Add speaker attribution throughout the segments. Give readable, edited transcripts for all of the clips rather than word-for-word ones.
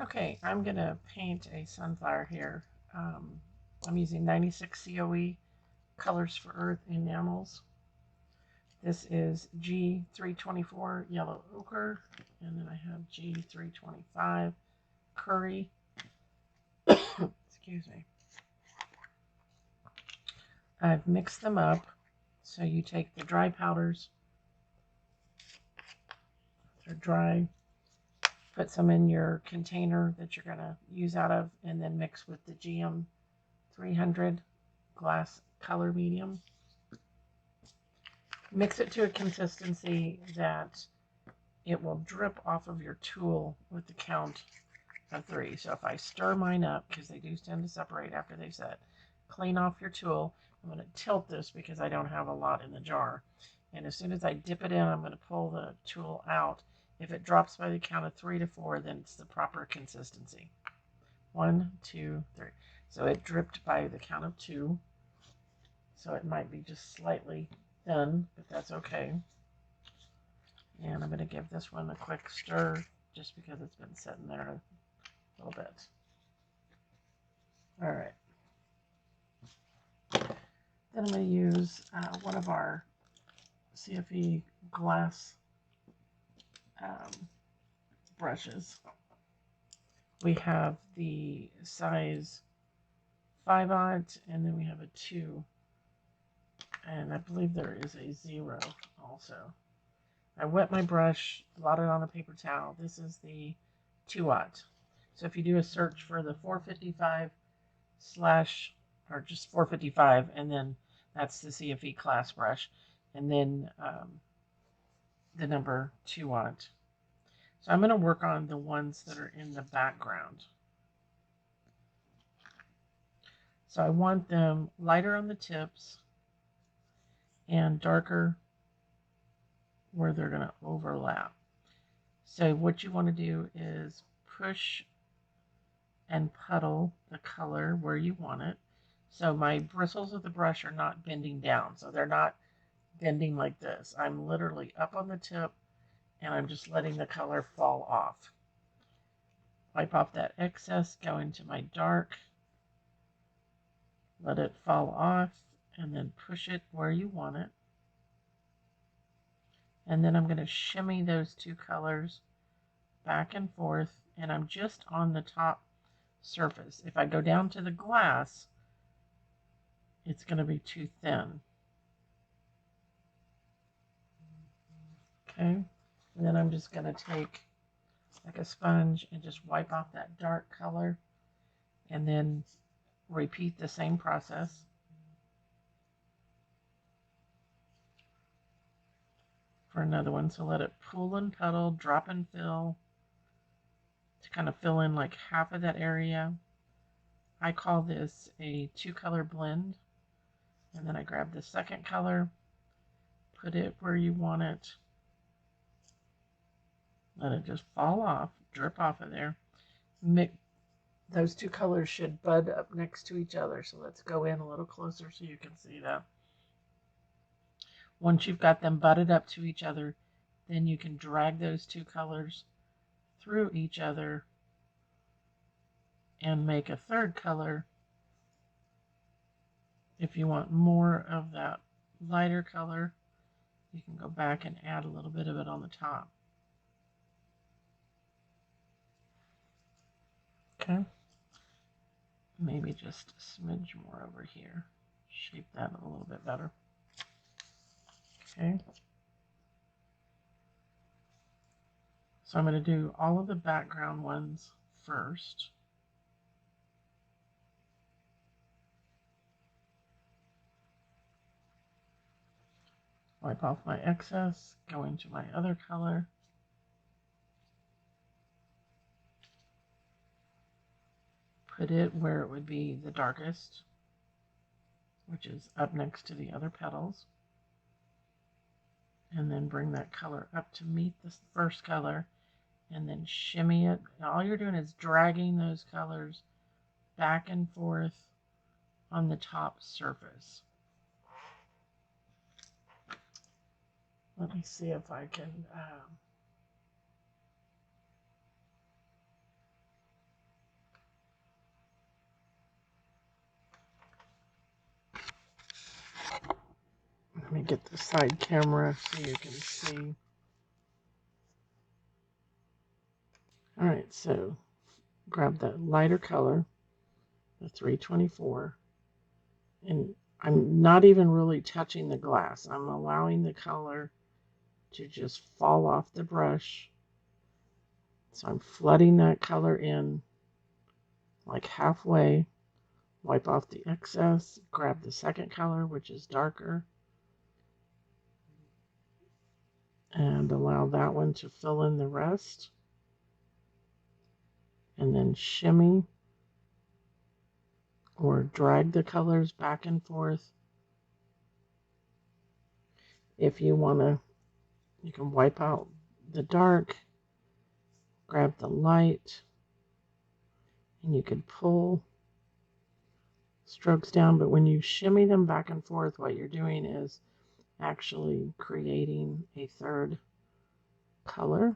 Speaker 1: Okay, I'm going to paint a sunflower here. I'm using 96 COE Colors for Earth enamels. This is G324 yellow ochre, and then I have G325 curry. Excuse me. I've mixed them up. So you take the dry powders, they're dry, put some in your container that you're going to use out of, and then mix with the GM 300 glass color medium. Mix it to a consistency that it will drip off of your tool with the count of 3. So if I stir mine up, because they do tend to separate after they set, clean off your tool. I'm going to tilt this because I don't have a lot in the jar. And as soon as I dip it in, I'm going to pull the tool out. If it drops by the count of 3 to 4, then it's the proper consistency. 1, 2, 3. So it dripped by the count of 2. So it might be just slightly thin, but that's okay. And I'm going to give this one a quick stir just because it's been sitting there a little bit. All right. Then I'm going to use one of our CFE glass brushes. We have the size 5/0, and then we have a 2. And I believe there is a 0 also. I wet my brush, blot it on a paper towel. This is the 2/0. So if you do a search for the 455 or just 455, and then that's the CFE class brush, and then the number 2/0. So I'm going to work on the ones that are in the background. So I want them lighter on the tips and darker where they're going to overlap. So what you want to do is push and puddle the color where you want it. So my bristles of the brush are not bending down. So they're not bending like this. I'm literally up on the tip and I'm just letting the color fall off. Wipe off that excess, go into my dark, let it fall off, and then push it where you want it. And then I'm going to shimmy those 2 colors back and forth, and I'm just on the top surface. If I go down to the glass, it's going to be too thin. Okay, and then I'm just going to take like a sponge and just wipe off that dark color, and then repeat the same process. For another one. So let it pool and puddle, drop and fill to kind of fill in like half of that area. I call this a 2-color blend. And then I grab the second color, put it where you want it, let it just fall off, drip off of there. Those 2 colors should bud up next to each other. So let's go in a little closer so you can see that. Once you've got them budded up to each other, then you can drag those 2 colors through each other and make a 3rd color. If you want more of that lighter color, you can go back and add a little bit of it on the top. Okay. Maybe just a smidge more over here. Shape that a little bit better. Okay. So I'm going to do all of the background ones first. Wipe off my excess, go into my other color. Put it where it would be the darkest, which is up next to the other petals. And then bring that color up to meet the first color, and then shimmy it. And all you're doing is dragging those colors back and forth on the top surface. Let me see if I can get the side camera so you can see. All right, so grab that lighter color, the 324, and I'm not even really touching the glass. I'm allowing the color to just fall off the brush. So I'm flooding that color in like halfway, wipe off the excess, grab the second color, which is darker, and allow that one to fill in the rest. And then shimmy or drag the colors back and forth. If you want to, you can wipe out the dark, grab the light, and you could pull strokes down. But when you shimmy them back and forth, what you're doing is actually creating a third color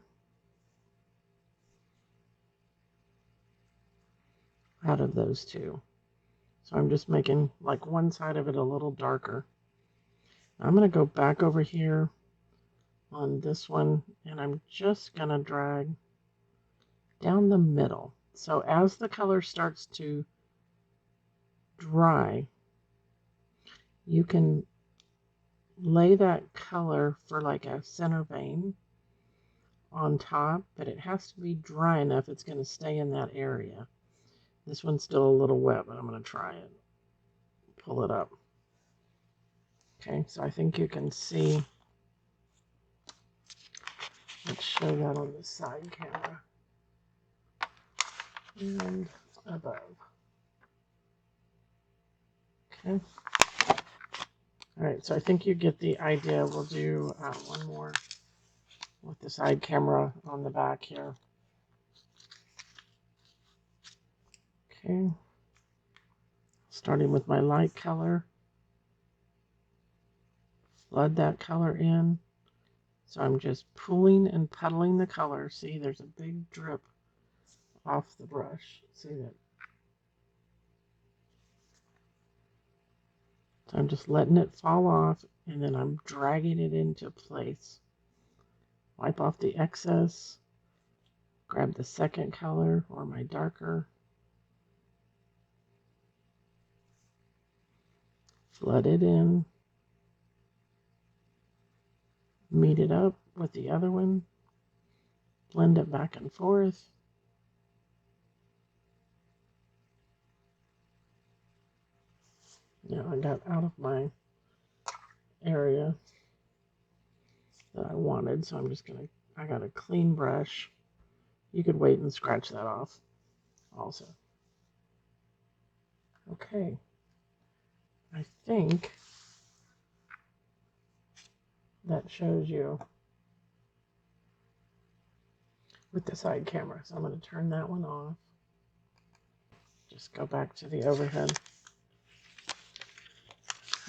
Speaker 1: out of those two. So I'm just making like one side of it a little darker. I'm going to go back over here on this one, and I'm just going to drag down the middle. So as the color starts to dry, you can lay that color for like a center vein on top, but it has to be dry enough it's going to stay in that area. This one's still a little wet, but I'm going to try it. Pull it up. Okay, so I think you can see. Let's show that on the side camera and above. Okay. All right, so I think you get the idea. We'll do one more with the side camera on the back here. Okay. Starting with my light color. Flood that color in. So I'm just pulling and puddling the color. See, there's a big drip off the brush. See that? So I'm just letting it fall off, and then I'm dragging it into place. Wipe off the excess. Grab the second color, or my darker. Flood it in. Meet it up with the other one. Blend it back and forth. Now I got out of my area that I wanted, so I'm just gonna, I got a clean brush. You could wait and scratch that off also. Okay, I think that shows you with the side camera. So I'm going to turn that one off. Just go back to the overhead.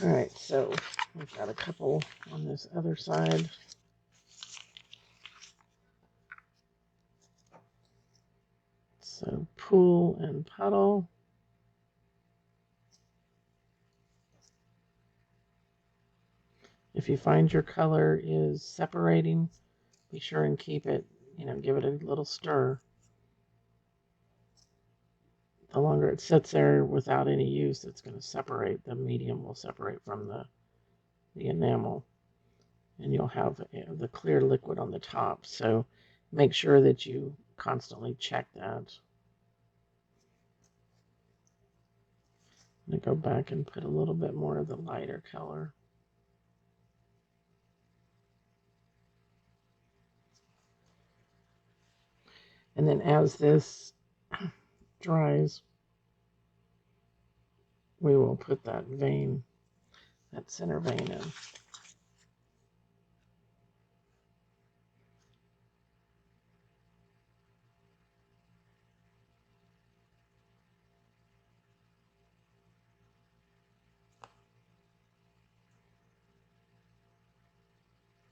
Speaker 1: All right, so we've got a couple on this other side. So pool and puddle. If you find your color is separating, be sure and keep it, give it a little stir. The longer it sits there without any use, it's going to separate. The medium will separate from the enamel, and you'll have the clear liquid on the top. So make sure that you constantly check that. I'm going to go back and put a little bit more of the lighter color. And then as this dries, we will put that vein, that center vein in.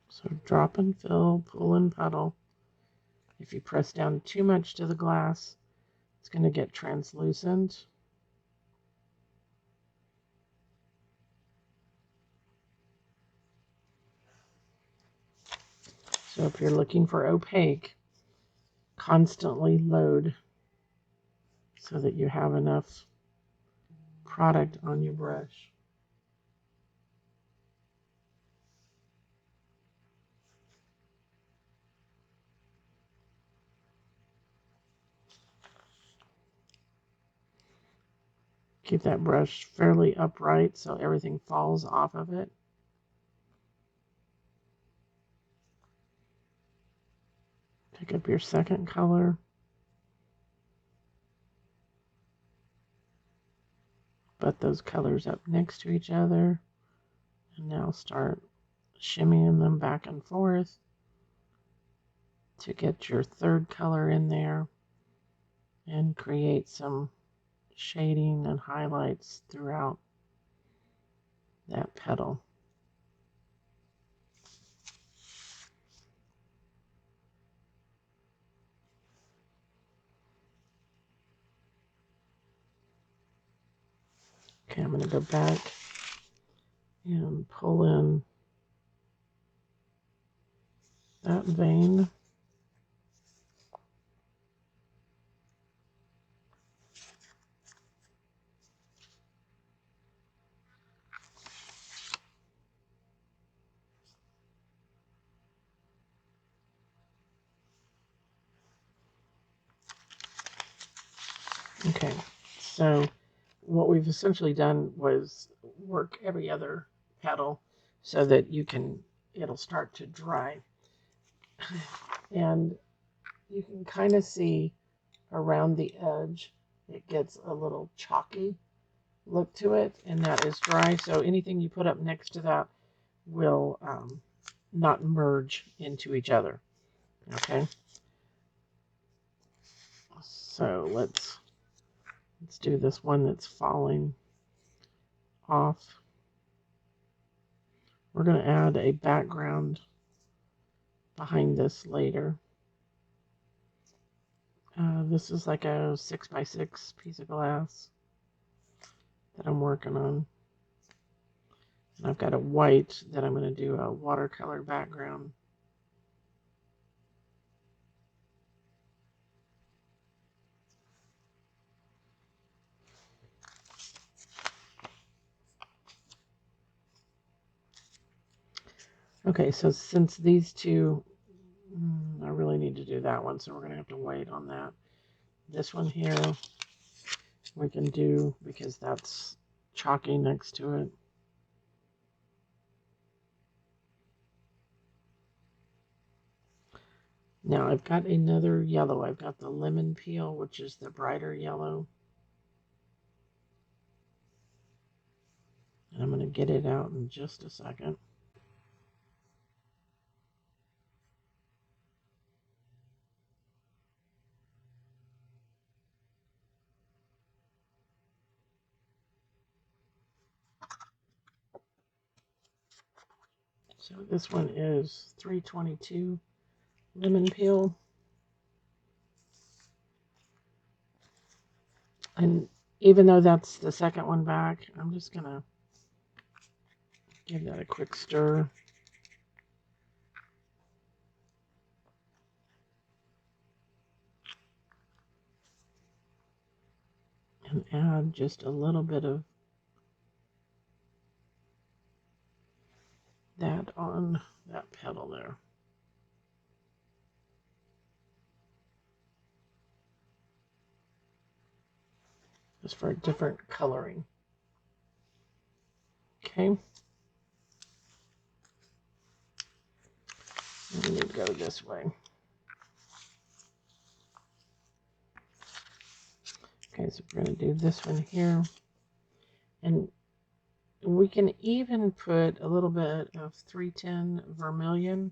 Speaker 1: So drop and fill, pull and puddle. If you press down too much to the glass, it's going to get translucent. So if you're looking for opaque, constantly load so that you have enough product on your brush. Keep that brush fairly upright so everything falls off of it. Pick up your second color. Put those colors up next to each other. And now start shimmying them back and forth to get your third color in there and create some shading and highlights throughout that petal. Okay, I'm going to go back and pull in that vein. Okay, so what we've essentially done was work every other petal so that it'll start to dry. And you can kind of see around the edge, it gets a little chalky look to it, and that is dry. So anything you put up next to that will not merge into each other. Okay. So let's do this one that's falling off. We're going to add a background behind this later. This is like a 6x6 piece of glass that I'm working on. And I've got a white that I'm going to do a watercolor background. Okay, so since these two, I really need to do that one, so we're going to have to wait on that. This one here, we can do because that's chalky next to it. Now I've got another yellow. I've got the lemon peel, which is the brighter yellow. And I'm going to get it out in just a second. So this one is 322 lemon peel. And even though that's the second one back, I'm just going to give that a quick stir. And add just a little bit of that on that petal there. Just for a different coloring. Okay. We need to go this way. Okay, so we're going to do this one here. And we can even put a little bit of 310 vermilion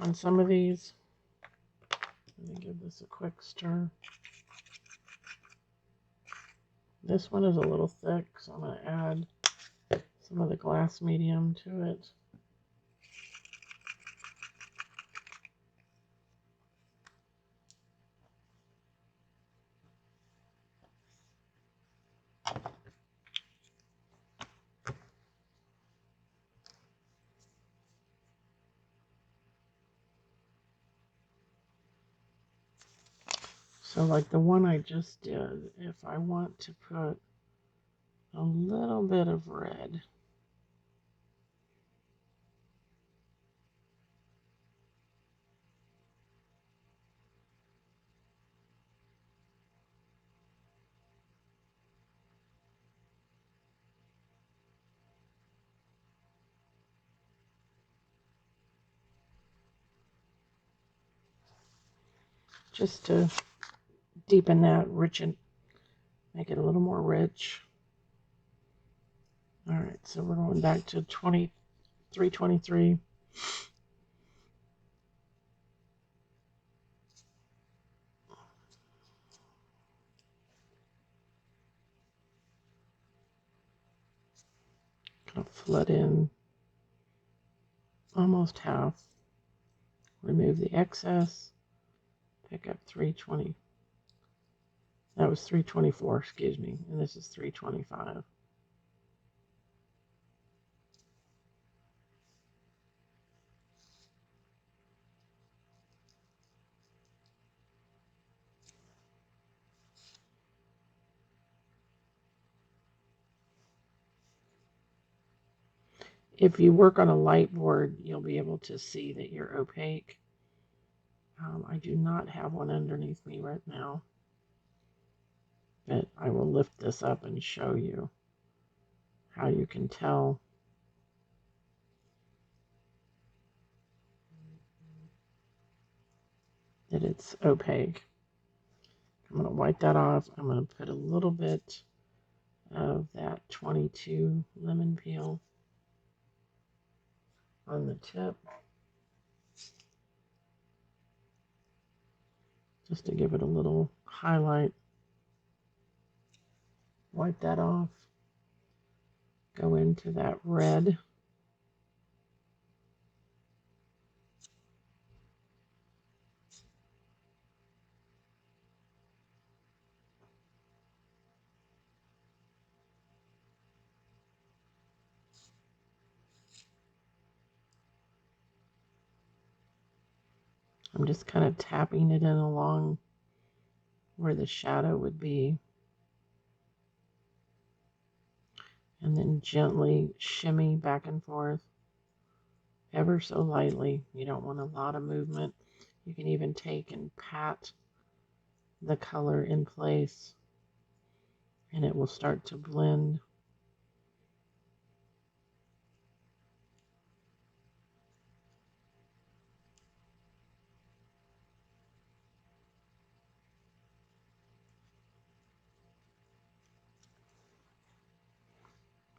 Speaker 1: on some of these. Let me give this a quick stir. This one is a little thick, so I'm going to add some of the glass medium to it. So like the one I just did, if I want to put a little bit of red, just to deepen that, make it a little more rich. All right, so we're going back to 323. Gonna flood in almost half. Remove the excess. Pick up 320. That was 324, excuse me, and this is 325. If you work on a light board, you'll be able to see that you're opaque. I do not have one underneath me right now, but I will lift this up and show you how you can tell that it's opaque. I'm going to wipe that off. I'm going to put a little bit of that 22 lemon peel on the tip, just to give it a little highlight. Wipe that off. Go into that red. I'm just kind of tapping it in along where the shadow would be, and then gently shimmy back and forth ever so lightly. You don't want a lot of movement. You can even take and pat the color in place and it will start to blend.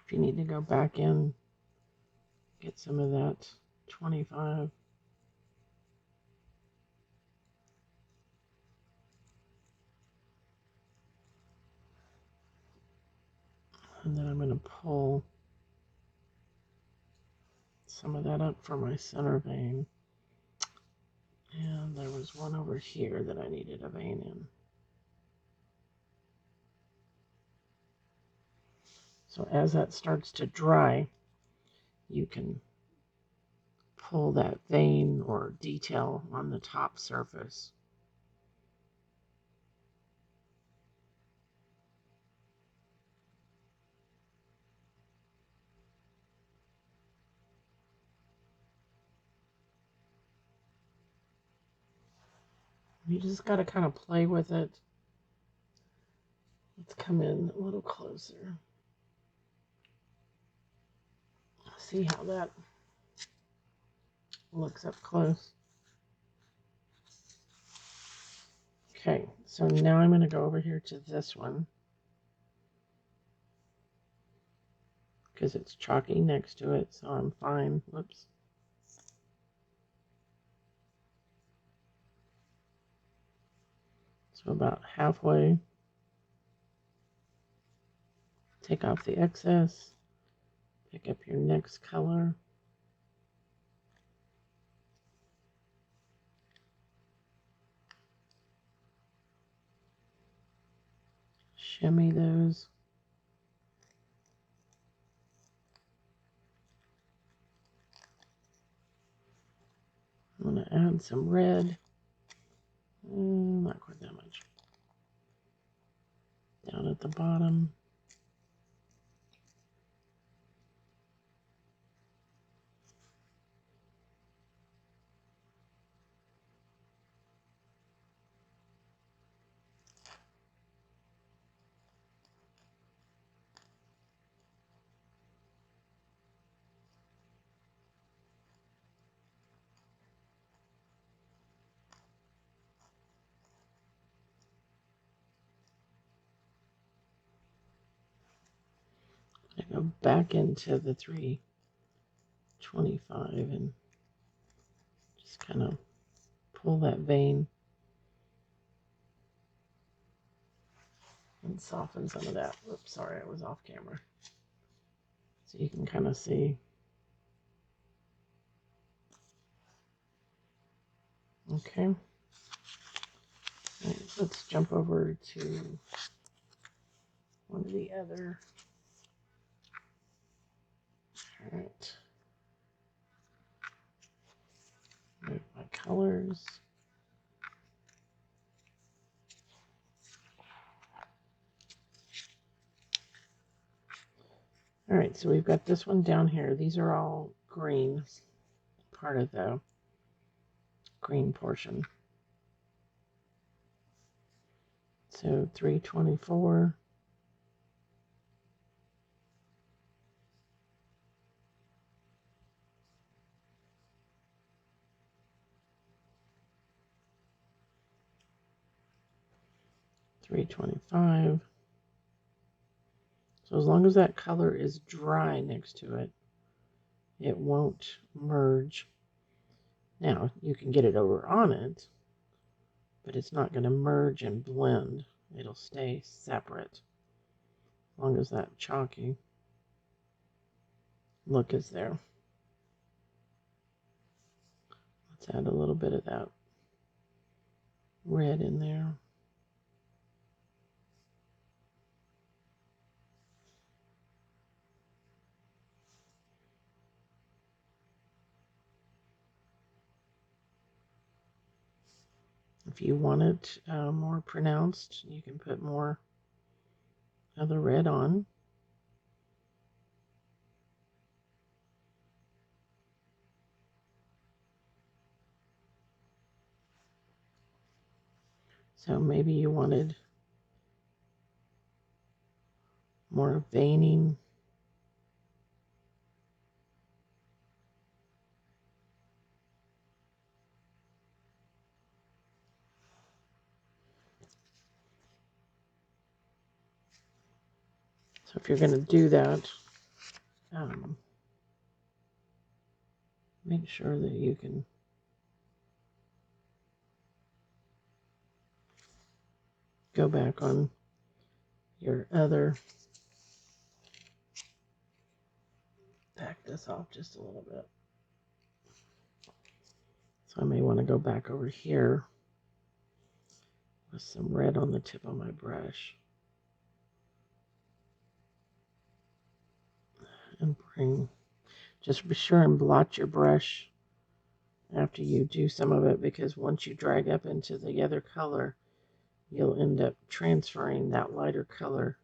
Speaker 1: If you need to go back in, get some of that 25. And then I'm going to pull some of that up for my center vein. And there was one over here that I needed a vein in. So as that starts to dry, you can pull that vein or detail on the top surface. You just got to kind of play with it. Let's come in a little closer. See how that looks up close. Okay, so now I'm going to go over here to this one because it's chalky next to it, so I'm fine. Whoops. So about halfway. Take off the excess. Pick up your next color. Shimmy those. I'm going to add some red. Not quite that much. the bottom. I go back into the 325 and just kind of pull that vein and soften some of that. Oops, sorry, I was off camera. So you can kind of see. Okay. Right, let's jump over to one of the other. All right. Move my colors. All right, so we've got this one down here. These are all green, part of the green portion. So 324. $325. So as long as that color is dry next to it, it won't merge. Now, you can get it over on it, but it's not going to merge and blend. It'll stay separate as long as that chalky look is there. Let's add a little bit of that red in there. If you want it more pronounced, you can put more of the red on. So maybe you wanted more veining. So if you're going to do that, make sure that you can go back on your other. Back this off just a little bit. So I may want to go back over here with some red on the tip of my brush. And just be sure and blot your brush after you do some of it, because once you drag up into the other color, you'll end up transferring that lighter color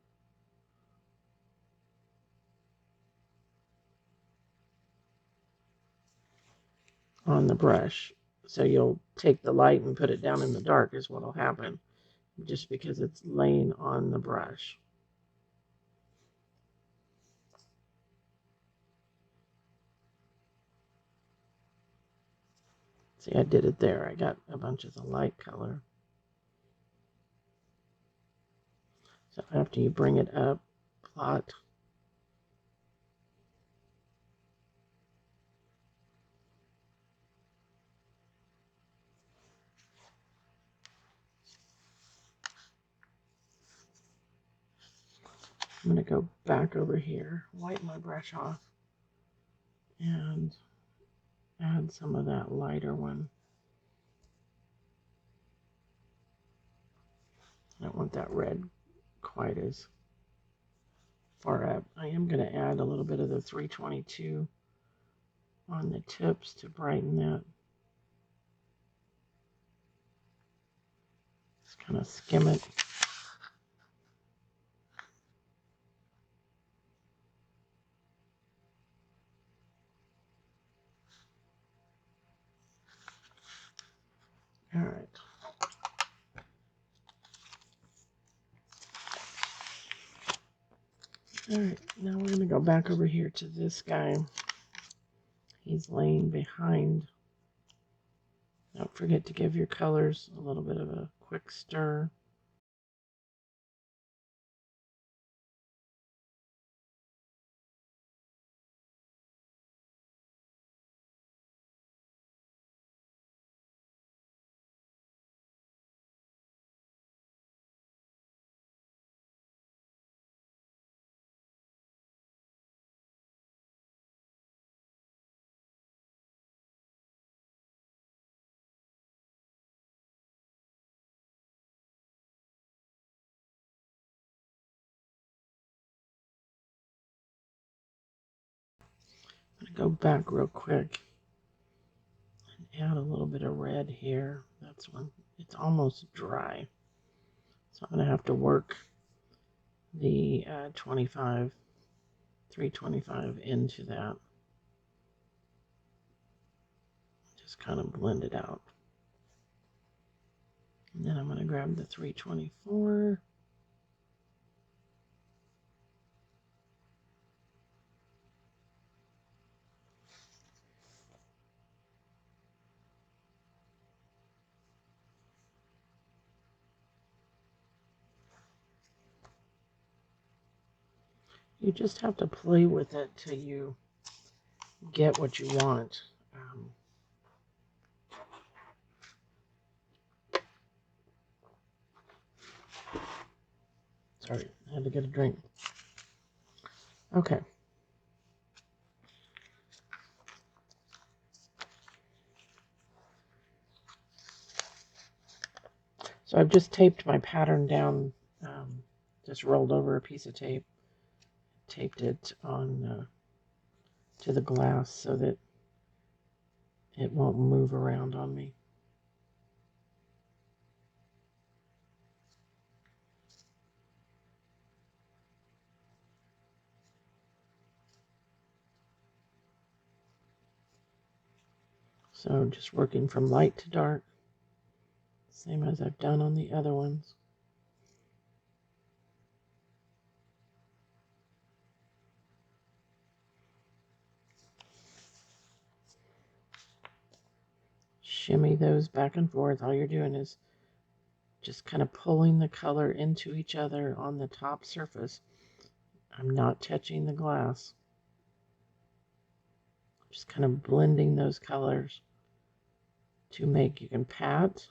Speaker 1: on the brush. So you'll take the light and put it down in the dark is what will happen, just because it's laying on the brush. See, I did it there. I got a bunch of the light color. So after you bring it up, blot. I'm going to go back over here, wipe my brush off, and add some of that lighter one. I don't want that red quite as far up. I am going to add a little bit of the 322 on the tips to brighten that. Just kind of skim it. All right. All right, now we're going to go back over here to this guy. He's laying behind. Don't forget to give your colors a little bit of a quick stir. I'm going to go back real quick and add a little bit of red here. That's when it's almost dry. So I'm going to have to work the 325 into that. Just kind of blend it out. And then I'm going to grab the 324. You just have to play with it till you get what you want. Sorry, I had to get a drink. Okay. So I've just taped my pattern down, just rolled over a piece of tape, taped it on to the glass so that it won't move around on me. So just working from light to dark, same as I've done on the other ones. Shimmy those back and forth. All you're doing is just kind of pulling the color into each other on the top surface. I'm not touching the glass. Just kind of blending those colors to make, you can pat.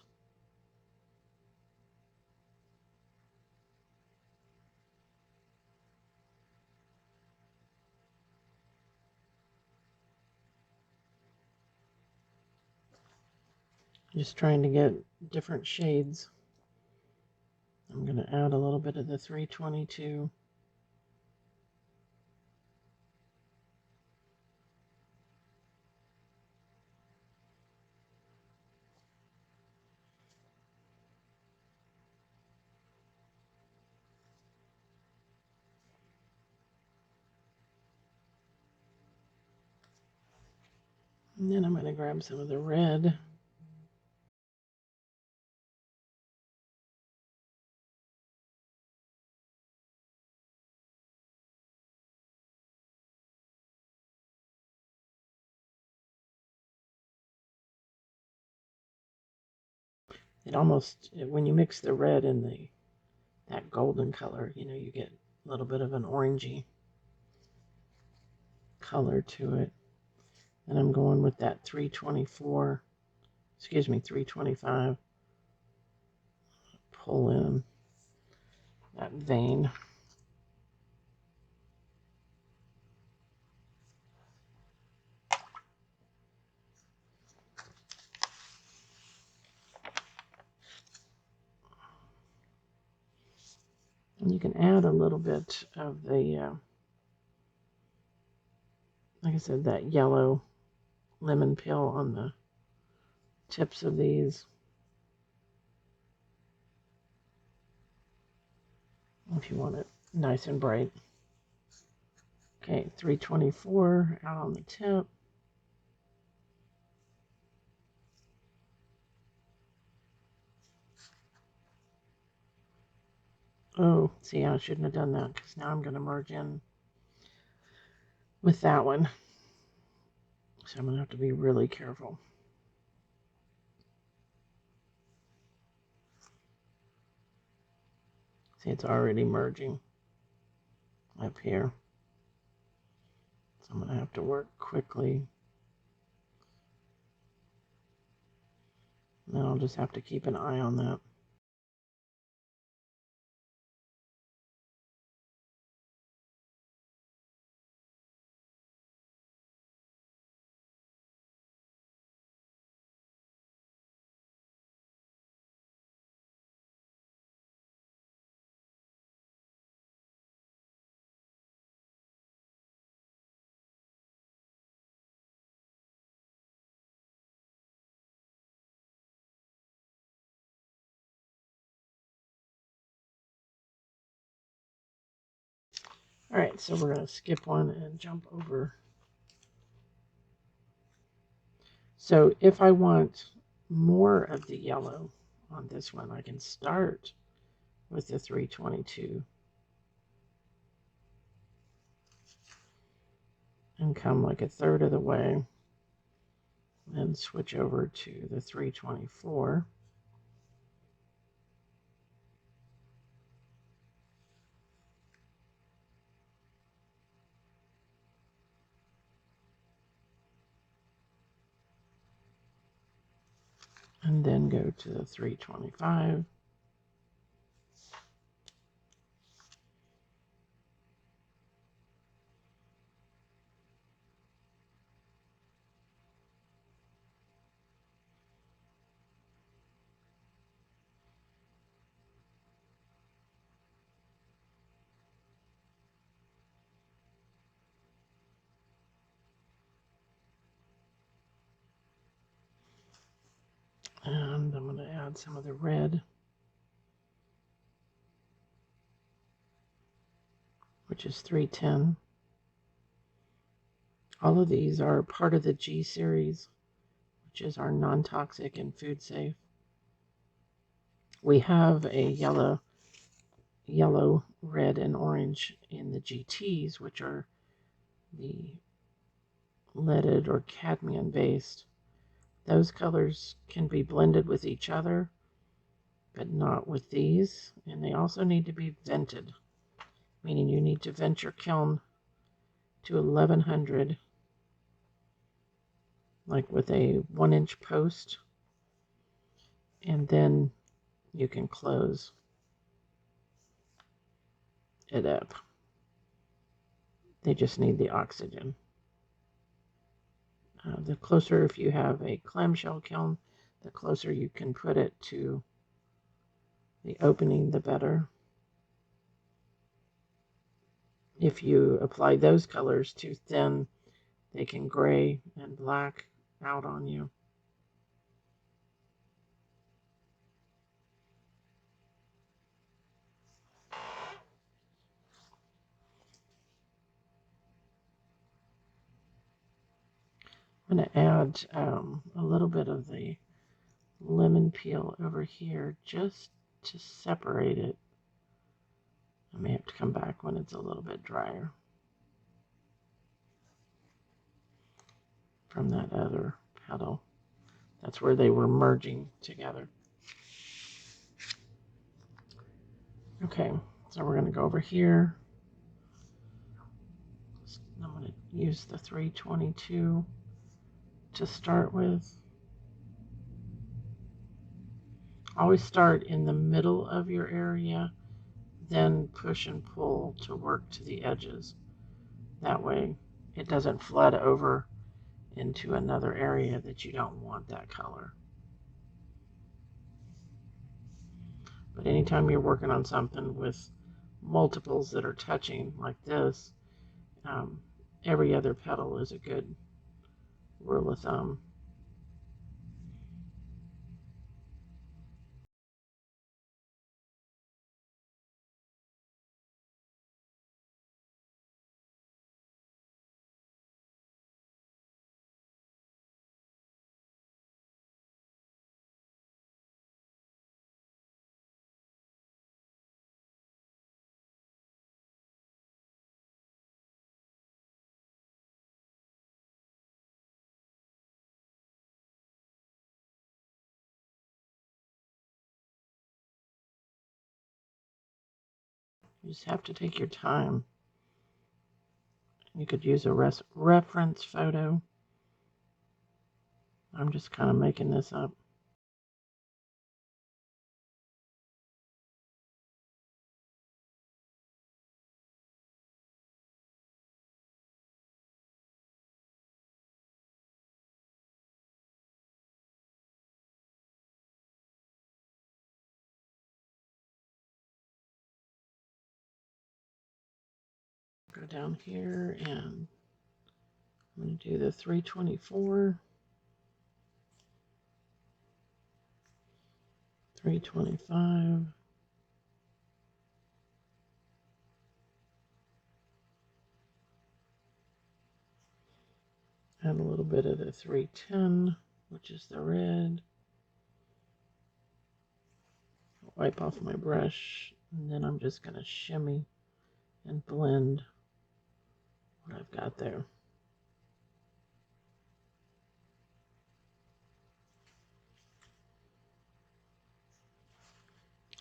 Speaker 1: Just trying to get different shades. I'm going to add a little bit of the 322. And then I'm going to grab some of the red. It almost, when you mix the red and that golden color, you know, you get a little bit of an orangey color to it. And I'm going with that 324, excuse me, 325. Pull in that vein. And you can add a little bit of the, like I said, that yellow lemon peel on the tips of these. If you want it nice and bright. Okay, 324 out on the tip. Oh, see, I shouldn't have done that because now I'm going to merge in with that one. So I'm going to have to be really careful. See, it's already merging up here. So I'm going to have to work quickly. And then I'll just have to keep an eye on that. All right, so we're going to skip one and jump over. So if I want more of the yellow on this one, I can start with the 322 and come like a third of the way, then switch over to the 324. And then go to the 325. And I'm going to add some of the red, which is 310. All of these are part of the G series, which is our non-toxic and food safe. We have a yellow, red, and orange in the GTs, which are the leaded or cadmium based. Those colors can be blended with each other, but not with these. And they also need to be vented, meaning you need to vent your kiln to 1100, like with a 1-inch post, and then you can close it up. They just need the oxygen. The closer, if you have a clamshell kiln, the closer you can put it to the opening, the better. If you apply those colors too thin, they can gray and black out on you. I'm going to add a little bit of the lemon peel over here just to separate it. I may have to come back when it's a little bit drier from that other petal. That's where they were merging together. Okay, so we're going to go over here. I'm going to use the 322 to start with. Always start in the middle of your area, then push and pull to work to the edges. That way it doesn't flood over into another area that you don't want that color. But anytime you're working on something with multiples that are touching like this, every other petal is a good rule of thumb. You just have to take your time. You could use a reference photo. I'm just kind of making this up. Go down here and I'm going to do the 324, 325, add a little bit of the 310, which is the red. Wipe off my brush, and then I'm just going to shimmy and blend what I've got there.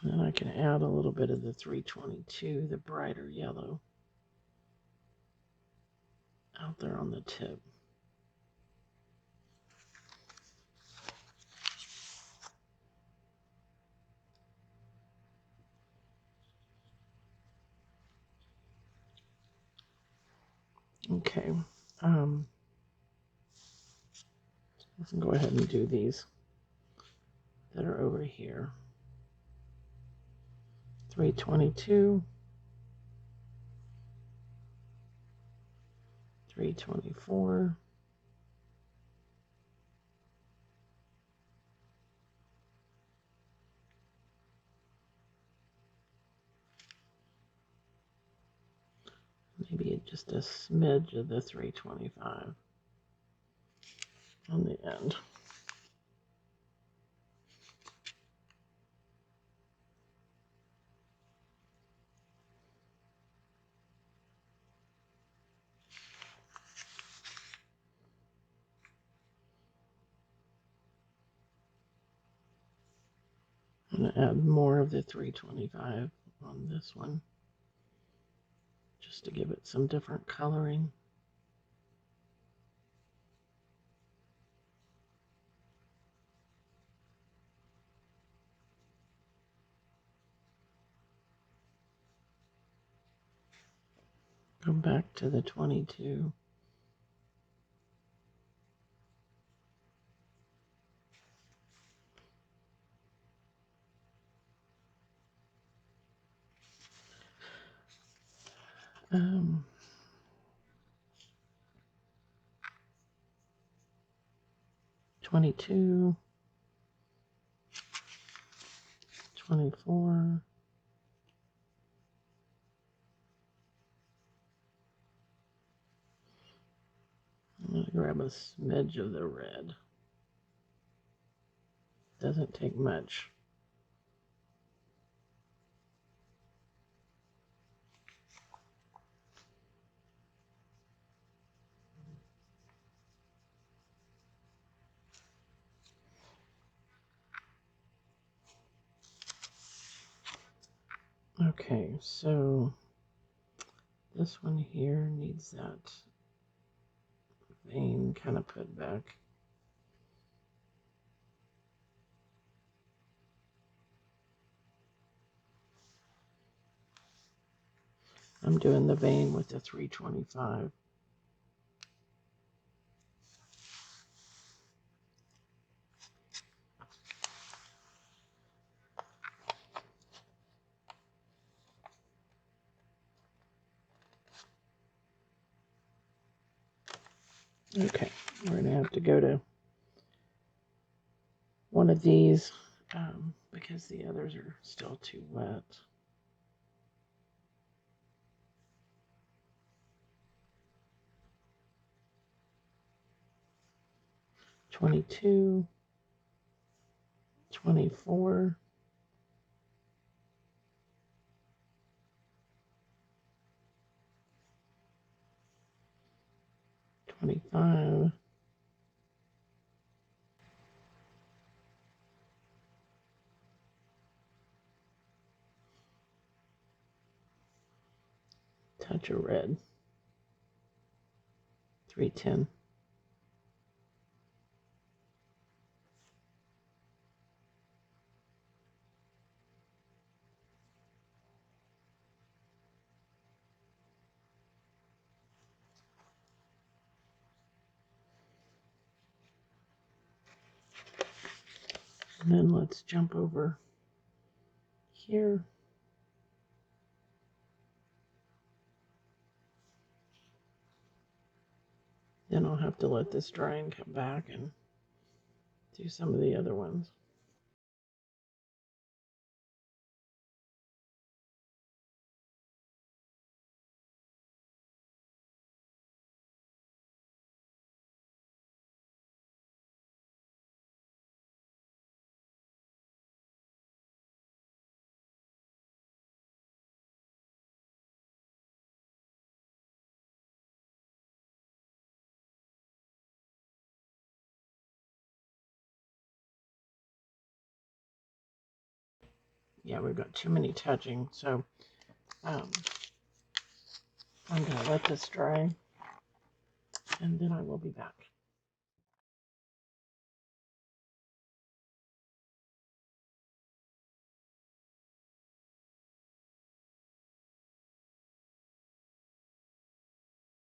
Speaker 1: And I can add a little bit of the 322, the brighter yellow, out there on the tip. Okay, let's go ahead and do these that are over here. 322, 324, maybe just a smidge of the 325 on the end. I'm going to add more of the 325 on this one, just to give it some different coloring. Go back to the 22. Um, 22, 24, I'm going to grab a smidge of the red. Doesn't take much. Okay, so this one here needs that vein kind of put back. I'm doing the vein with the 325. Okay, we're going to have to go to one of these because the others are still too wet. $22, $24, $25, bunch of red. 310. And then let's jump over here. Then I'll have to let this dry and come back and do some of the other ones. Yeah, we've got too many touching, so I'm going to let this dry, and then I will be back.